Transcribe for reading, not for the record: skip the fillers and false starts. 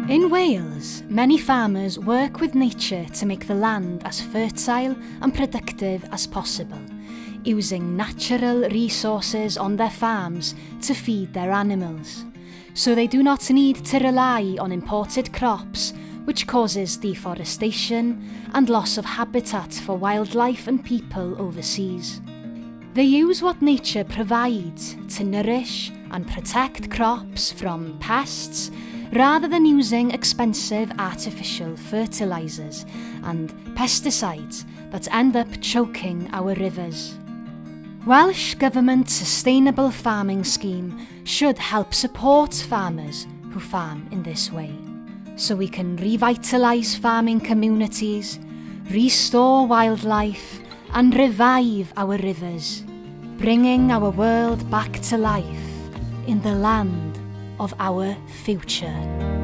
In Wales, many farmers work with nature to make the land as fertile and productive as possible, using natural resources on their farms to feed their animals, so they do not need to rely on imported crops, which causes deforestation and loss of habitat for wildlife and people overseas. They use what nature provides to nourish and protect crops from pests, rather than using expensive artificial fertilisers and pesticides that end up choking our rivers. Welsh Government Sustainable Farming Scheme should help support farmers who farm in this way, so we can revitalise farming communities, restore wildlife and revive our rivers, bringing our world back to life in the land of our future.